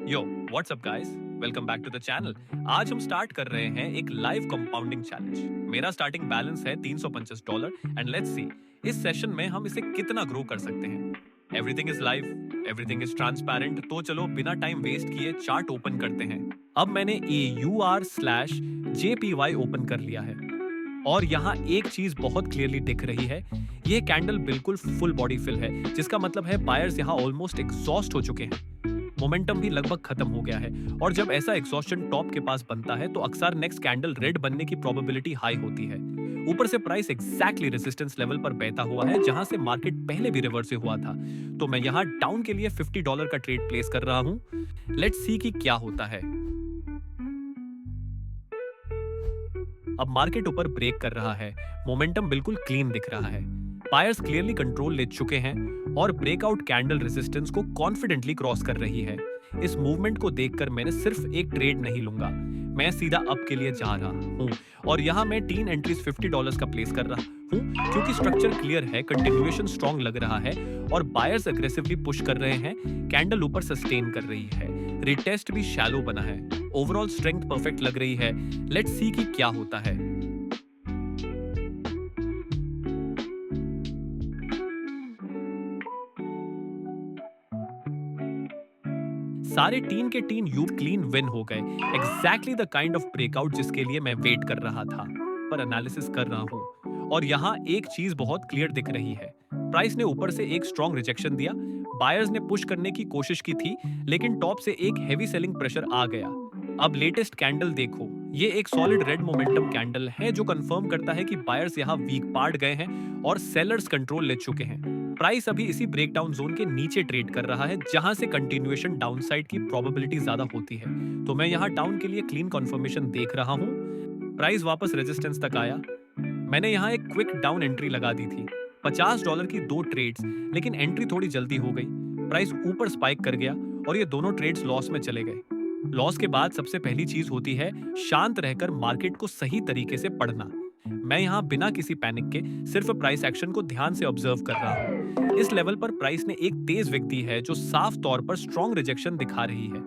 Yo what's up guys, welcome back to the channel. आज हम start कर रहे हैं एक लाइव कंपाउंडिंग चैलेंज। मेरा स्टार्टिंग बैलेंस है $325 एंड लेट्स सी इस सेशन में हम इसे कितना ग्रो कर सकते हैं। Everything is live, everything is transparent, तो चलो बिना टाइम वेस्ट किए चार्ट ओपन करते हैं। अब मैंने AUR/JPY ओपन कर लिया है और यहाँ एक चीज बहुत क्लियरली दिख रही है, ये कैंडल बिल्कुल फुल बॉडी फिल है, जिसका मतलब है बायर्स यहाँ ऑलमोस्ट एग्जॉस्ट हो चुके हैं। मोमेंटम भी लगभग खत्म हो गया है और जब ऐसा एग्जॉस्शन टॉप के पास बनता है तो अक्सर नेक्स्ट कैंडल रेड बनने की प्रोबेबिलिटी हाई होती है। ऊपर से प्राइस एग्जैक्टली रेजिस्टेंस लेवल पर बहता हुआ है जहां से मार्केट पहले भी रिवर्स से हुआ था, तो मैं यहां डाउन के लिए $50 का ट्रेड प्लेस कर रहा हूं। लेट्स सी कि क्या होता है। अब मार्केट ऊपर ब्रेक कर रहा है, मोमेंटम बिल्कुल क्लीन दिख रहा है, बायर्स क्लियरली कंट्रोल ले चुके हैं और ब्रेकआउट कैंडल रेजिस्टेंस को कॉन्फिडेंटली क्रॉस कर रही है। इस मूवमेंट को देखकर मैंने सिर्फ एक ट्रेड नहीं लूंगा, मैं सीधा अप के लिए जा रहा हूं और यहां मैं 3 एंट्रीज $50 का प्लेस कर रहा हूं क्योंकि स्ट्रक्चर क्लियर है, कंटिन्यूएशन स्ट्रॉन्ग लग रहा है और बायर्स अग्रेसिवली पुश कर रहे हैं। कैंडल ऊपर सस्टेन कर रही है, रिटेस्ट भी शैलो बना है, ओवरऑल स्ट्रेंथ परफेक्ट लग रही है। लेट्स सी कि क्या होता है। सारे टीन के टीन यू क्लीन विन हो गए, exactly the kind of breakout जिसके लिए मैं वेट कर रहा था, पर एनालिसिस कर रहा हूं और यहाँ एक चीज बहुत क्लियर दिख रही है। प्राइस ने ऊपर से एक स्ट्रॉन्ग रिजेक्शन दिया, बायर्स ने पुश करने की कोशिश की थी लेकिन टॉप से एक हेवी सेलिंग प्रेशर आ गया। अब लेटेस्ट कैंडल देखो, ये एक सॉलिड रेड मोमेंटम कैंडल है जो कंफर्म करता है कि बायर्स यहाँ वीक पार्ट गए हैं और सेलर्स कंट्रोल ले चुके हैं। प्राइस अभी इसी ब्रेकडाउन जोन के नीचे ट्रेड कर रहा है जहां से कंटिन्यूएशन डाउनसाइड की प्रोबेबिलिटी ज्यादा होती है, तो मैं यहाँ डाउन के लिए क्लीन कंफर्मेशन देख रहा हूँ। प्राइस वापस रेजिस्टेंस तक आया, मैंने यहाँ एक क्विक डाउन एंट्री लगा दी थी, $50 की 2 ट्रेड्स, लेकिन एंट्री थोड़ी जल्दी हो गई। प्राइस ऊपर स्पाइक कर गया और ये दोनों ट्रेड्स लॉस में चले गए। लॉस के बाद सबसे पहली चीज होती है शांत रहकर मार्केट को सही तरीके से पढ़ना। मैं यहाँ बिना किसी पैनिक के सिर्फ प्राइस एक्शन को ध्यान से ऑब्जर्व कर रहा हूँ। इस लेवल पर प्राइस ने एक तेज विक दी है जो साफ तौर पर स्ट्रॉन्ग रिजेक्शन दिखा रही है।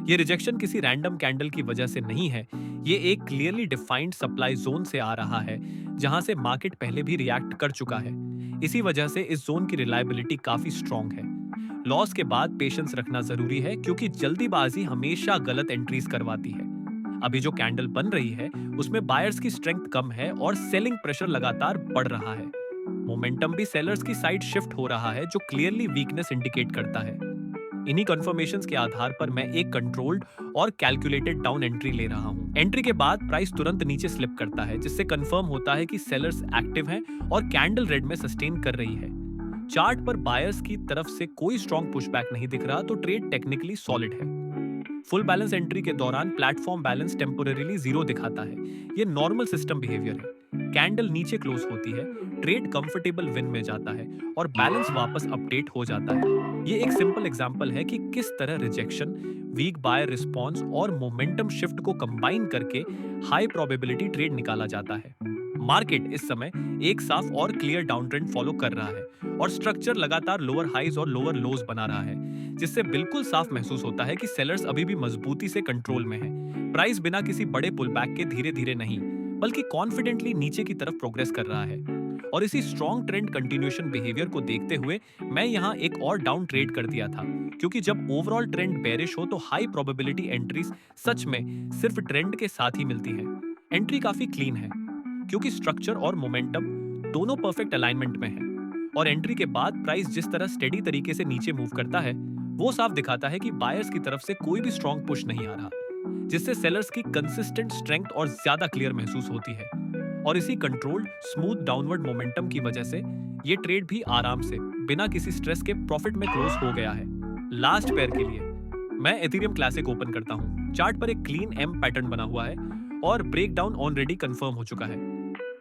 ये रिजेक्शन किसी रैंडम कैंडल की वजह से नहीं है, ये एक क्लियरली डिफाइंड सप्लाई जोन से आ रहा है जहां से मार्केट पहले भी रिएक्ट कर चुका है। इसी वजह से इस जोन की रिलायबिलिटी काफी स्ट्रॉन्ग है। लॉस के बाद पेशेंस रखना जरूरी है क्योंकि जल्दीबाजी हमेशा गलत एंट्रीज करवाती है। अभी जो कैंडल बन रही है उसमें बायर्स की स्ट्रेंथ कम है और सेलिंग प्रेशर लगातार बढ़ रहा है। मोमेंटम भी सेलर्स की साइड शिफ्ट हो रहा है जो क्लियरली वीकनेस इंडिकेट करता है। इन्हीं कंफर्मेशंस के आधार पर मैं एक कंट्रोल्ड और कैलकुलेटेड डाउन एंट्री ले रहा हूं। एंट्री के बाद प्राइस तुरंत नीचे स्लिप करता है जिससे कंफर्म होता है कि सेलर्स एक्टिव हैं और कैंडल रेड में सस्टेन कर रही है। चार्ट पर बायर्स की तरफ से कोई स्ट्रॉन्ग पुशबैक नहीं दिख रहा, तो ट्रेड टेक्निकली सॉलिड है। फुल बैलेंस एंट्री के दौरान प्लेटफॉर्म बैलेंस टेम्पोरेरीली 0 दिखाता है, ये नॉर्मल सिस्टम बिहेवियर है। कैंडल नीचे क्लोज होती है, ट्रेड कंफर्टेबल विन में जाता है और बैलेंस वापस अपडेट हो जाता है। ये एक सिंपल एग्जांपल है कि किस तरह रिजेक्शन, वीक बायर रिस्पॉन्स और मोमेंटम शिफ्ट को कंबाइन करके हाई प्रोबेबिलिटी ट्रेड निकाला जाता है। मार्केट इस समय एक साफ और क्लियर डाउन ट्रेंड फॉलो कर रहा है और स्ट्रक्चर लगातार लोअर हाइज और लोअर लोज बना रहा है, जिससे बिल्कुल साफ महसूस होता है कि सेलर्स अभी भी मजबूती से कंट्रोल में है। प्राइस बिना किसी बड़े पुलबैक के धीरे धीरे नहीं बल्कि कॉन्फिडेंटली नीचे की तरफ प्रोग्रेस कर रहा है और इसी स्ट्रॉन्ग ट्रेंड कंटिन्यूएशन बिहेवियर को देखते हुए मैं यहाँ एक और डाउन ट्रेड कर दिया था, क्योंकि जब ओवरऑल ट्रेंड बेरिश हो तो हाई प्रोबेबिलिटी एंट्रीज सच में सिर्फ ट्रेंड के साथ ही मिलती है। एंट्री काफी क्लीन है क्योंकि स्ट्रक्चर और मोमेंटम दोनों परफेक्ट अलाइनमेंट में है और एंट्री के बाद प्राइस जिस तरह स्टेडी तरीके से नीचे मूव करता है वो साफ दिखाता है कि बायर्स की तरफ से कोई भी स्ट्रॉन्ग पुश नहीं आ रहा, जिससे सेलर्स की कंसिस्टेंट स्ट्रेंथ और ज्यादा क्लियर महसूस होती है। और इसी कंट्रोल्ड स्मूथ डाउनवर्ड मोमेंटम की वजह से ये ट्रेड भी आराम से बिना किसी स्ट्रेस के प्रॉफिट में क्लोज हो गया है। लास्ट पेयर के लिए मैं एथेरियम क्लासिक ओपन करता हूँ। चार्ट पर एक क्लीन एम पैटर्न बना हुआ है और ब्रेकडाउन ऑलरेडी कंफर्म हो चुका है।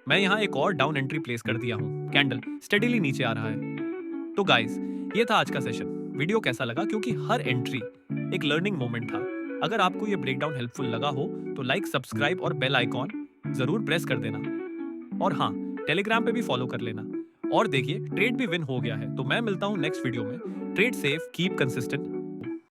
मैं यहाँ एक और डाउन एंट्री प्लेस कर दिया हूँ, कैंडल स्टेडीली नीचे आ रहा है। तो गाइस, ये था आज का सेशन। वीडियो कैसा लगा, क्योंकि हर एंट्री एक लर्निंग मोमेंट था। अगर आपको ये ब्रेकडाउन हेल्पफुल लगा हो तो लाइक, सब्सक्राइब और बेल आइकॉन जरूर प्रेस कर देना और हाँ, टेलीग्राम पे भी फॉलो कर लेना। और देखिए, ट्रेड भी विन हो गया है। तो मैं मिलता हूँ नेक्स्ट वीडियो में। Trade safe, keep consistent